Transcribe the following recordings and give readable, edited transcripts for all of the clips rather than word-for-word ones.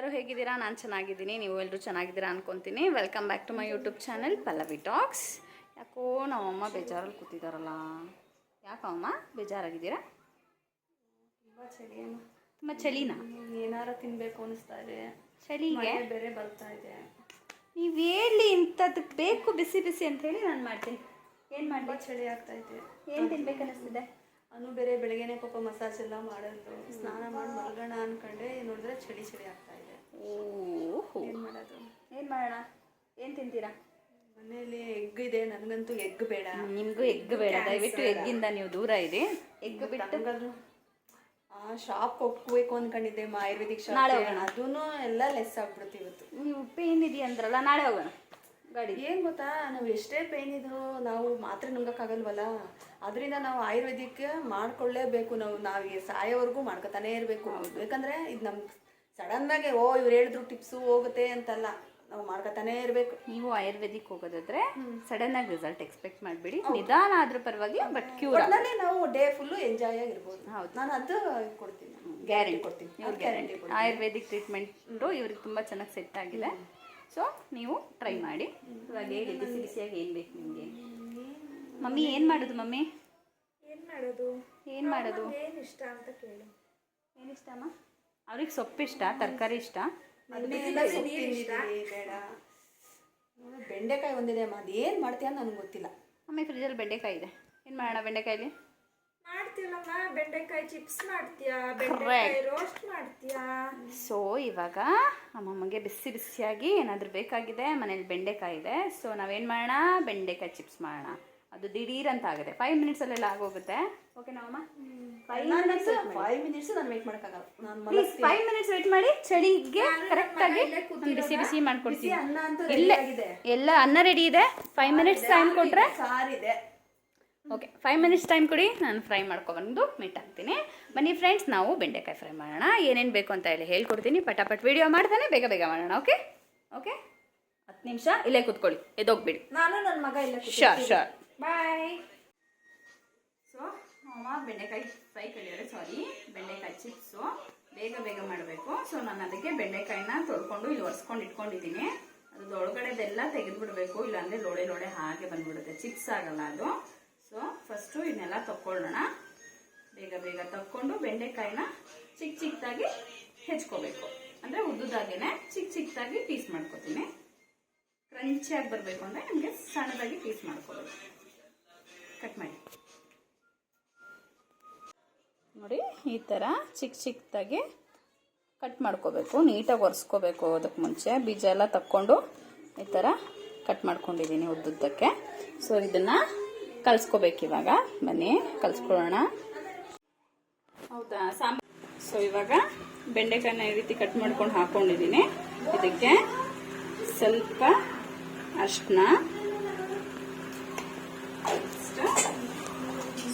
ಎಲ್ಲರೂ ಹೇಗಿದ್ದೀರಾ? ನಾನು ಚೆನ್ನಾಗಿದ್ದೀನಿ, ನೀವು ಎಲ್ಲರೂ ಚೆನ್ನಾಗಿದ್ದೀರಾ ಅನ್ಕೊತೀನಿ. Welcome back to my YouTube channel Pallavi talks. ಯಾಕೋ ನಮ್ಮಮ್ಮ ಬೇಜಾರಲ್ಲಿ ಕೂತಿದ್ದಾರಲ್ಲ, ಯಾಕಮ್ಮ ಬೇಜಾರಾಗಿದ್ದೀರಾ? ತುಂಬ ಚಳಿಯೇನು? ತುಂಬ ಚಳಿನಾ? ಏನಾರು ತಿನ್ನಬೇಕು ಅನಿಸ್ತಾ ಇದೆ. ಚಳಿಗೆ ಬೇರೆ ಬರ್ತಾ ಇದೆ. ನೀವು ಹೇಳಿ ಇಂಥದ್ದಕ್ಕೆ ಬೇಕು ಬಿಸಿ ಬಿಸಿ ಅಂತ ಹೇಳಿ ನಾನು ಮಾಡ್ತೀನಿ. ಏನು ಮಾಡಿ? ಚಳಿ ಆಗ್ತಾ ಇದೆ. ಏನು ತಿನ್ಬೇಕು ಅನ್ನಿಸ್ತಿದೆ? ಅನು ಬೇರೆ ಬೆಳಗ್ಗೆನೆ ಪಾಪ ಮಸಾಜ್ ಎಲ್ಲ ಮಾಡೋದು, ಸ್ನಾನ ಮಾಡಿ ಮಲ್ಗೋಣ ಅನ್ಕೊಂಡೆ, ನೋಡಿದ್ರೆ ಚಳಿ ಆಗ್ತಾ ಇದೆ. ಏನು ಮಾಡೋದು? ಏನು ಮಾಡೋಣ? ಏನು ತಿಂತೀರಾ? ಮನೆಯಲ್ಲಿ ಎಗ್ ಇದೆ, ನನಗಂತೂ ಎಗ್ ಬೇಡ. ನಿಮಗೂ ಎಗ್ ಬೇಡ, ದಯವಿಟ್ಟು ಎಗ್ಗಿಂದ ನೀವು ದೂರ ಇದೆ. ಎಗ್ ಬಿಟ್ಟು ಶಾಪ್ ಹೋಗ್ಬೇಕು ಅಂದ್ಕೊಂಡಿದ್ದೆ, ಆಯುರ್ವೇದಿಕ್ ಶಾಪ್. ನಾಳೆ ಹೋಗೋಣ. ಅದೂ ಎಲ್ಲ ಲೆಸ್ ಆಗ್ಬಿಡುತ್ತೆ ಇವತ್ತು. ನೀವು ಪೇನ್ ಇದೆಯಾ ಅಂದ್ರಲ್ಲ, ನಾಳೆ ಹೋಗೋಣ. ಗಾಡಿ ಏನು ಗೊತ್ತಾ, ನಾವು ಎಷ್ಟೇ ಪೇನ್ ಇದ್ರು ನಾವು ಮಾತ್ರೆ ನುಂಗಕ್ಕಾಗಲ್ವಲ್ಲ, ಅದರಿಂದ ನಾವು ಆಯುರ್ವೇದಿಕ್ ಮಾಡ್ಕೊಳ್ಳೇಬೇಕು. ನಾವು ಸಾಯೋವರೆಗೂ ಮಾಡ್ಕೊತಾನೇ ಇರಬೇಕು. ಯಾಕಂದರೆ ಇದು ನಮ್ಮ ಸಡನ್ನಾಗೆ ಇವ್ರು ಹೇಳಿದ್ರು ಟಿಪ್ಸು ಹೋಗುತ್ತೆ ಅಂತಲ್ಲ, ನಾವು ಮಾಡ್ಕೊತಾನೇ ಇರಬೇಕು. ನೀವು ಆಯುರ್ವೇದಿಕ್ ಹೋಗೋದಾದ್ರೆ ಸಡನ್ ಆಗಿ ರಿಸಲ್ಟ್ ಎಕ್ಸ್ಪೆಕ್ಟ್ ಮಾಡಬೇಡಿ, ನಿಧಾನ ಆದ್ರೂ ಪರವಾಗಿಲ್ಲ, ಬಟ್ ಕ್ಯೂರ್ ಒಟ್ನಲ್ಲಿ ನಾವು ಡೇ ಫುಲ್ಲು ಎಂಜಾಯ್ ಆಗಿರ್ಬೋದು. ಹೌದು, ನಾನು ಅದು ಕೊಡ್ತೀನಿ, ಗ್ಯಾರಂಟಿ ಕೊಡ್ತೀನಿ. ಇವ್ರು ಗ್ಯಾರಂಟಿ ಆಯುರ್ವೇದಿಕ್ ಟ್ರೀಟ್ಮೆಂಟು ಇವ್ರಿಗೆ ತುಂಬ ಚೆನ್ನಾಗಿ ಸೆಟ್ ಆಗಿದೆ. ಸೊ ನೀವು ಟ್ರೈ ಮಾಡಿ. ಇವಾಗ ಹೇಳಿ ಬಿಸಿ ಬಿಸಿಯಾಗಿ ಏನು ಬೇಕು ನಿಮಗೆ? ಮಮ್ಮಿ ಏನು ಮಾಡೋದು? ಮಮ್ಮಿ ಏನು ಮಾಡೋದು? ಏನು ಇಷ್ಟ ಅಂತ ಕೇಳು. ಏನು ಇಷ್ಟ ಅಮ್ಮ? ಅವ್ರಿಗೆ ಸೊಪ್ಪು ಇಷ್ಟ, ತರಕಾರಿ ಇಷ್ಟ, ಬೇಡ. ಬೆಂಡೆಕಾಯಿ ಒಂದಿದೆ ಅಮ್ಮ, ಅದು ಏನು ಮಾಡ್ತೀಯ ನನಗೆ ಗೊತ್ತಿಲ್ಲ. ಮಮ್ಮಿ ಫ್ರಿಜ್ಜಲ್ಲಿ ಬೆಂಡೆಕಾಯಿ ಇದೆ, ಏನು ಮಾಡೋಣ ಬೆಂಡೆಕಾಯಿಲಿ? ಮಾಡ್ತೀಯಲ್ಲಮ್ಮ, ಬೆಂಡೆಕಾಯಿ ಚಿಪ್ಸ್ ಮಾಡ್ತೀಯಾ, ಬೆಂಡೆಕಾಯಿ ರೋಸ್ಟ್ ಮಾಡ್ತೀಯಾ? ಸೊ ಇವಾಗ ಅಮ್ಮಮ್ಮಗೆ ಬಿಸಿ ಬಿಸಿಯಾಗಿ ಏನಾದರೂ ಬೇಕಾಗಿದೆ, ಮನೇಲಿ ಬೆಂಡೆಕಾಯಿ ಇದೆ. ಸೊ ನಾವೇನು ಮಾಡೋಣ, ಬೆಂಡೆಕಾಯಿ ಚಿಪ್ಸ್ ಮಾಡೋಣ. ಅದು ದಿಢೀರ್ ಅಂತ ಆಗುತ್ತೆ, 5 ಮಿನಿಟ್ಸಲ್ಲೆಲ್ಲ ಆಗೋಗುತ್ತೆ. ಓಕೆ ನಾವಮ್ಮ? 5 ಮಿನಿಟ್ಸ್ ನಾನು ವೆಯ್ಟ್ ಮಾಡೋಕ್ಕಾಗಲ್ಲ. ನಾನು 5 ಮಿನಿಟ್ಸ್ ವೆಯ್ಟ್ ಮಾಡಿ, ಚಳಿಗೆ ಕರೆಕ್ಟಾಗಿ ಬಿಸಿ ಬಿಸಿ ಮಾಡ್ಕೊಡ್ತೀನಿ. ಇಲ್ಲ ಎಲ್ಲ ಅನ್ನ ರೆಡಿ ಇದೆ, 5 ಮಿನಿಟ್ಸ್ ಟೈಮ್ ಕೊಟ್ಟರೆ ಸಾರಿದೆ. ಓಕೆ, 5 ಮಿನಿಟ್ಸ್ ಟೈಮ್ ಕೊಡಿ, ನಾನು ಫ್ರೈ ಮಾಡ್ಕೊಬಂದು ಮೀಟ್ ಹಾಕ್ತೀನಿ. ಬನ್ನಿ ಫ್ರೆಂಡ್ಸ್, ನಾವು ಬೆಂಡೆಕಾಯಿ ಫ್ರೈ ಮಾಡೋಣ. ಏನೇನು ಬೇಕು ಅಂತ ಹೇಳಿ ಹೇಳ್ಕೊಡ್ತೀನಿ, ಪಟಾಪಟ್ ವಿಡಿಯೋ ಮಾಡ್ತಾನೆ ಬೇಗ ಬೇಗ ಮಾಡೋಣ. ಓಕೆ ಓಕೆ, 10 ನಿಮಿಷ ಇಲ್ಲೇ ಕೂತ್ಕೊಳ್ಳಿ, ಎದೋಗ್ಬಿಡಿ. ನಾನು ನನ್ನ ಮಗ ಇಲ್ಲ. ಶೋರ್ ಬಾಯ್. ಸೊ ಅಮ್ಮ ಬೆಂಡೆಕಾಯಿ ಫ್ರೈ ಕಲಿಯೋರೆ, ಬೆಂಡೆಕಾಯಿ ಚಿಪ್ಸು ಬೇಗ ಬೇಗ ಮಾಡಬೇಕು. ಸೊ ನಾನು ಅದಕ್ಕೆ ಬೆಂಡೆಕಾಯಿನ ತೊಳ್ಕೊಂಡು ಇಲ್ಲಿ ಒರೆಸ್ಕೊಂಡು ಇಟ್ಕೊಂಡಿದ್ದೀನಿ. ಅದು ಒಳಗಡೆದೆಲ್ಲ ತೆಗೆದುಬಿಡ್ಬೇಕು, ಇಲ್ಲಾಂದರೆ ಲೋಡೆ ಲೋಡೆ ಹಾಗೆ ಬಂದ್ಬಿಡುತ್ತೆ, ಚಿಪ್ಸ್ ಆಗಲ್ಲ ಅದು. ಸೊ ಫಸ್ಟು ಇದನ್ನೆಲ್ಲ ತಕ್ಕೊಳ್ಳೋಣ. ಬೇಗ ಬೇಗ ತಕ್ಕೊಂಡು ಬೆಂಡೆಕಾಯಿನ ಚಿಕ್ಕ ಚಿಕ್ಕದಾಗಿ ಹೆಚ್ಕೋಬೇಕು, ಅಂದರೆ ಉದ್ದುದಾಗೇನೆ ಚಿಕ್ಕ ಚಿಕ್ಕದಾಗಿ ಪೀಸ್ ಮಾಡ್ಕೋತೀನಿ. ಕ್ರಂಚಿಯಾಗಿ ಬರಬೇಕು ಅಂದರೆ ನಿಮಗೆ ಸಣ್ಣದಾಗಿ ಪೀಸ್ ಮಾಡ್ಕೋಬೇಕು. ಕಟ್ ಮಾಡಿ ನೋಡಿ, ಈ ಥರ ಚಿಕ್ಕ ಚಿಕ್ಕದಾಗಿ ಕಟ್ ಮಾಡ್ಕೋಬೇಕು. ನೀಟಾಗಿ ಒರೆಸ್ಕೋಬೇಕು. ಅದಕ್ಕೆ ಮುಂಚೆ ಬೀಜ ಎಲ್ಲ ತಕ್ಕೊಂಡು ಈ ಥರ ಕಟ್ ಮಾಡ್ಕೊಂಡಿದ್ದೀನಿ ಉದ್ದುದ್ದಕ್ಕೆ. ಸೊ ಇದನ್ನು ಕಲಿಸ್ಕೋಬೇಕು ಇವಾಗ. ಬನ್ನಿ ಕಲಿಸ್ಕೊಳ್ಳೋಣ. ಹೌದಾ ಸಾಂಬಾರು. ಸೊ ಇವಾಗ ಬೆಂಡೆಕಾಯಿನ ಈ ರೀತಿ ಕಟ್ ಮಾಡ್ಕೊಂಡು ಹಾಕ್ಕೊಂಡಿದ್ದೀನಿ. ಇದಕ್ಕೆ ಸ್ವಲ್ಪ ಅರಿಶಿನ,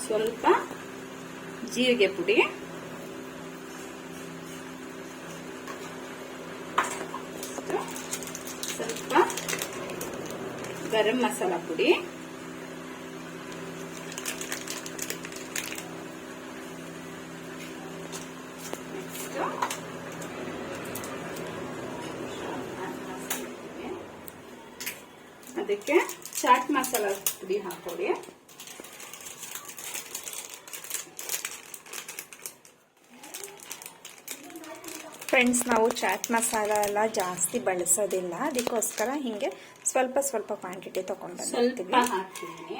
ಸ್ವಲ್ಪ ಜೀರಿಗೆ ಪುಡಿ, ಸ್ವಲ್ಪ ಗರಂ ಮಸಾಲ ಪುಡಿ, ಅದಕ್ಕೆ ಚಾಟ್ ಮಸಾಲ ಪುಡಿ ಹಾಕೊಳ್ಳಿ. ಫ್ರೆಂಡ್ಸ್, ನಾವು ಚಾಟ್ ಮಸಾಲ ಎಲ್ಲ ಜಾಸ್ತಿ ಬಳಸೋದಿಲ್ಲ, ಅದಕ್ಕೋಸ್ಕರ ಹಿಂಗೆ ಸ್ವಲ್ಪ ಸ್ವಲ್ಪ ಕ್ವಾಂಟಿಟಿ ತಗೊಂಡು ಸ್ವಲ್ಪ ಹಾಕ್ತೀನಿ.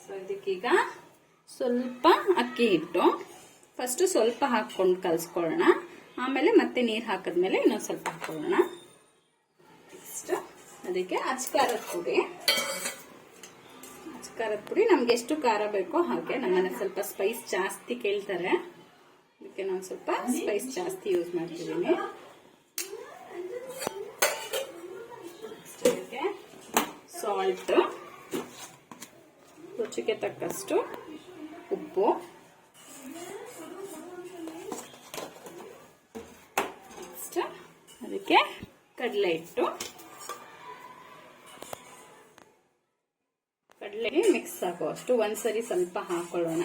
ಸೊ ಇದಕ್ಕೀಗ ಸ್ವಲ್ಪ ಅಕ್ಕಿ ಹಿಟ್ಟು ಫಸ್ಟ್ ಸ್ವಲ್ಪ ಹಾಕೊಂಡು ಕಲಸ್ಕೊಳ್ಳೋಣ. ಆಮೇಲೆ ಮತ್ತೆ ನೀರು ಹಾಕಿದ್ಮೇಲೆ ಇನ್ನೊಂದು ಸ್ವಲ್ಪ ಹಾಕೊಳ್ಳೋಣ. ನೆಕ್ಸ್ಟ್ ಅದಕ್ಕೆ ಅಚ್ಕಾರದ ಪುಡಿ ನಮ್ಗೆ ಎಷ್ಟು ಖಾರ ಬೇಕೋ ಹಾಗೆ. ನಮ್ಮನೆ ಸ್ವಲ್ಪ ಸ್ಪೈಸ್ ಜಾಸ್ತಿ ಕೇಳ್ತಾರೆ, ಅದಕ್ಕೆ ನಾನು ಸ್ವಲ್ಪ ಸ್ಪೈಸ್ ಜಾಸ್ತಿ ಯೂಸ್ ಮಾಡ್ತಿದ್ದೀನಿ. ಅದಕ್ಕೆ ಸಾಲ್ಟ್, ರುಚಿಗೆ ತಕ್ಕಷ್ಟು ಉಪ್ಪು, ನೆಕ್ಸ್ಟ್ ಅದಕ್ಕೆ ಕಡಲೆ ಹಿಟ್ಟು, ಕಡಲೆಗೆ ಮಿಕ್ಸ್ ಆಗೋ ಅಷ್ಟು ಒಂದ್ಸರಿ ಸ್ವಲ್ಪ ಹಾಕೊಳ್ಳೋಣ.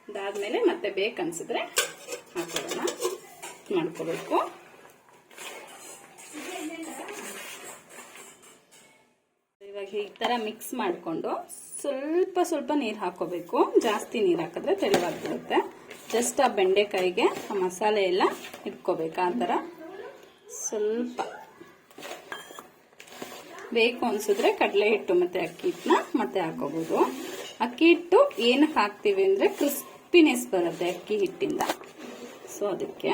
ಅದಾದ್ಮೇಲೆ ಮತ್ತೆ ಬೇಕನ್ಸಿದ್ರೆ ಹಾಕೊಳ್ಳೋಣ. ಮಿಕ್ಸ್ ಮಾಡ್ಕೋಬೇಕು. ಇವಾಗ ಈ ತರ ಮಿಕ್ಸ್ ಮಾಡಿಕೊಂಡು ಸ್ವಲ್ಪ ಸ್ವಲ್ಪ ನೀರು ಹಾಕೋಬೇಕು. ಜಾಸ್ತಿ ನೀರು ಹಾಕಿದ್ರೆ ತೆಳುವಾಗ್ಬಿಡುತ್ತೆ. ಜಸ್ಟ್ ಆ ಬೆಂಡೆಕಾಯಿಗೆ ಆ ಮಸಾಲೆ ಎಲ್ಲ ಇಟ್ಕೋಬೇಕು. ಆ ಥರ ಸ್ವಲ್ಪ ಬೇಕು ಅನ್ಸಿದ್ರೆ ಕಡಲೆ ಹಿಟ್ಟು ಮತ್ತೆ ಅಕ್ಕಿ ಹಿಟ್ಟನ್ನ ಮತ್ತೆ ಹಾಕೋಬಹುದು. ಅಕ್ಕಿ ಹಿಟ್ಟು ಏನಕ್ಕೆ ಹಾಕ್ತೀವಿ ಅಂದ್ರೆ ಕ್ರಿಸ್ಪಿನೆಸ್ ಬರುತ್ತೆ ಅಕ್ಕಿ ಹಿಟ್ಟಿಂದ. ಸೊ ಅದಕ್ಕೆ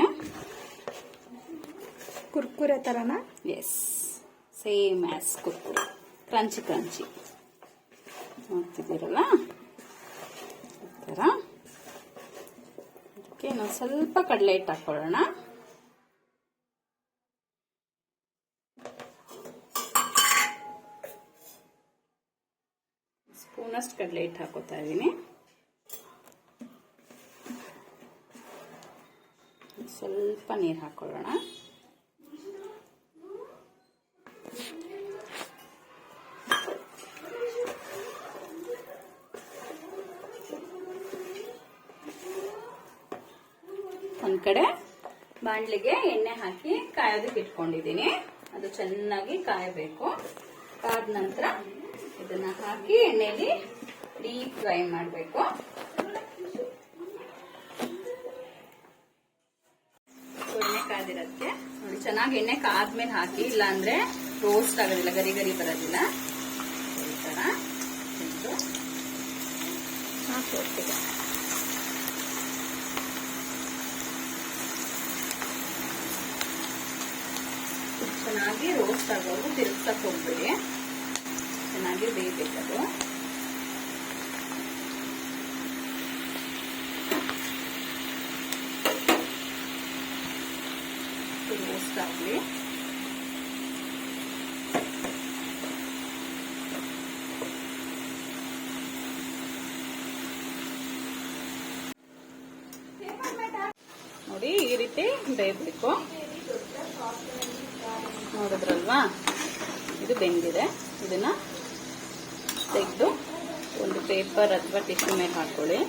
ಕುರ್ಕುರೆ ತರನಾ? Yes, same as Kurkure, crunchy crunchy ನೋಡ್ತಿದ್ದೀರಲ್ಲ ಈ ಥರ. ಅದಕ್ಕೆ ನಾವು ಸ್ವಲ್ಪ ಕಡಲೆ ಹಿಟ್ಟು ಹಾಕೊಳ್ಳೋಣ. ಸ್ಪೂನಷ್ಟು ಕಡಲೆ ಹಿಟ್ಟು ಹಾಕೋತಾ ಇದ್ದೀನಿ. ಸ್ವಲ್ಪ ನೀರು ಹಾಕೊಳ್ಳೋಣ. ಒಂದ್ ಕಡೆ ಬಾಣಲಿಗೆ ಎಣ್ಣೆ ಹಾಕಿ ಕಾಯೋದಕ್ಕೆ ಇಟ್ಕೊಂಡಿದ್ದೀನಿ. ಅದು ಚೆನ್ನಾಗಿ ಕಾಯಬೇಕು. ಕಾದ ನಂತರ ಇದನ್ನ ಹಾಕಿ ಎಣ್ಣೆಯಲ್ಲಿ ಡೀಪ್ ಫ್ರೈ ಮಾಡಬೇಕು. ಎಣ್ಣೆ ಕಾದಿರತ್ತೆ ನೋಡಿ. ಚೆನ್ನಾಗಿ ಎಣ್ಣೆ ಕಾದ್ಮೇಲೆ ಹಾಕಿ, ಇಲ್ಲ ಅಂದ್ರೆ ರೋಸ್ಟ್ ಆಗೋದಿಲ್ಲ, ಗರಿ ಗರಿ ಬರೋದಿಲ್ಲ. ಈ ತರ ಹಾಕಿ ಚೆನ್ನಾಗಿ ರೋಸ್ಟ್ ಆಗೋದು ತಿರುಗ್ಸಕ್ ಹೋಗ್ಬೇಡಿ. ಚೆನ್ನಾಗಿ ಬೇಯಬೇಕದು. ರೋಸ್ಟ್ ಆಗಲಿ. ನೋಡಿ ಈ ರೀತಿ ಬೇಯಬೇಕು. ನೋಡಿದ್ರಲ್ವಾ, ಇದು ಬೆಂದಿದೆ. ಇದನ್ನ ತೆಗೆದು ಒಂದು ಪೇಪರ್ ಅಥವಾ ಟಿಶ್ಯೂ ಮೇಲೆ ಹಾಕೊಳ್ಳಿ.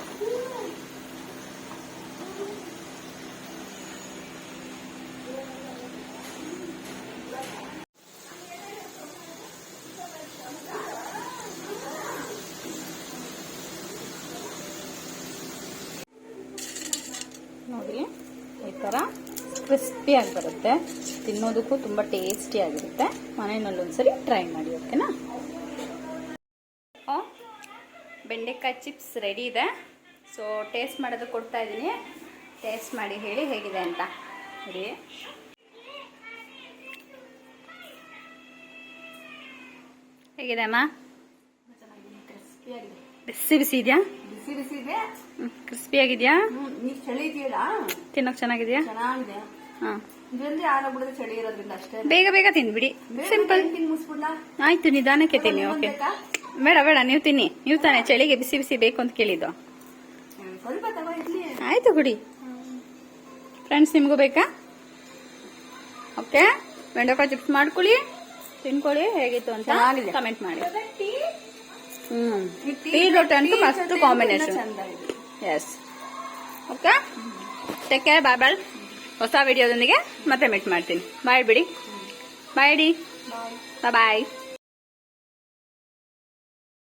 ನೋಡಿ ಈ ತರ ಕ್ರಿಸ್ಪಿಯಾಗಿ ಬರುತ್ತೆ. ತಿನ್ನೋದಕ್ಕೂ ತುಂಬ ಟೇಸ್ಟಿಯಾಗಿರುತ್ತೆ. ಮನೆಯಲ್ಲೊಂದ್ಸರಿ ಟ್ರೈ ಮಾಡಿ, ಓಕೆನಾ? ಬೆಂಡೆಕಾಯಿ ಚಿಪ್ಸ್ ರೆಡಿ ಇದೆ. ಸೊ ಟೇಸ್ಟ್ ಮಾಡೋದು ಕೊಡ್ತಾ ಇದ್ದೀನಿ. ಟೇಸ್ಟ್ ಮಾಡಿ ಹೇಳಿ ಹೇಗಿದೆ ಅಂತ. ನೋಡಿ ಹೇಗಿದೆ ಅಮ್ಮ? ಬಿಸಿ ಬಿಸಿ ಇದೆಯಾ? ಬಿಸಿ ಬಿಸಿ ಇದೆ, ಕ್ರಿಸ್ಪಿ ಆಗಿದೆಯಾ? ನೀವ್ ಚಳಿ ಇದೆಯಲ್ಲ, ತಿನ್ನೋಕ್ ಚೆನ್ನಾಗಿದೆಯಾ? ಚೆನ್ನಾಗಿದೆ. ಹಾ, ಜಲ್ದಿ ಆರೋಗ್ಬಿಡುತ್ತೆ ಚಳಿ ಇರೋದ್ರಿಂದ ಅಷ್ಟೇ. ಬೇಗ ಬೇಗ ತಿನ್ಬಿಡಿ. ಸಿಂಪಲ್. ಮುಗಿಸ್ಬಿಡ್ಲಾ? ಆಯ್ತು, ನಿಧಾನಕ್ಕೆ ತಿನ್ನಿ. ಓಕೆ, ಬೇಡ ಬೇಡ, ನೀವು ತಿನ್ನಿ. ನೀವು ತಾನೇ ಚಳಿಗೆ ಬಿಸಿ ಬಿಸಿ ಬೇಕು ಅಂತ ಕೇಳಿದ್ದು. ಸ್ವಲ್ಪ ತಗೋ ಇಡ್ಲಿ. ಆಯ್ತು ಬಿಡಿ. ಫ್ರೆಂಡ್ಸ್, ನಿಮಗೂ ಬೇಕಾ? ಓಕೆ, ಬೆಂಡೆಕಾಯಿ ಚಿಪ್ಸ್ ಮಾಡ್ಕೊಳ್ಳಿ, ತಿನ್ಕೊಳ್ಳಿ. ಹೇಗಿತ್ತು ಅಂತ ಕಮೆಂಟ್ ಮಾಡಿ. ಟೀ ಜೊತೆ ಅಂತೂ ಮಸ್ತ್ combination. Yes, okay, take care. Bye bye. ಹೊಸ ವಿಡಿಯೋದೊಂದಿಗೆ ಮತ್ತೆ ಮೀಟ್ ಮಾಡ್ತೀನಿ. ಬಾಯ್ ಬಿಡಿ. ಬಾಯ್ ಡಿ. ಬಾಯ್ ಬಾಯ್.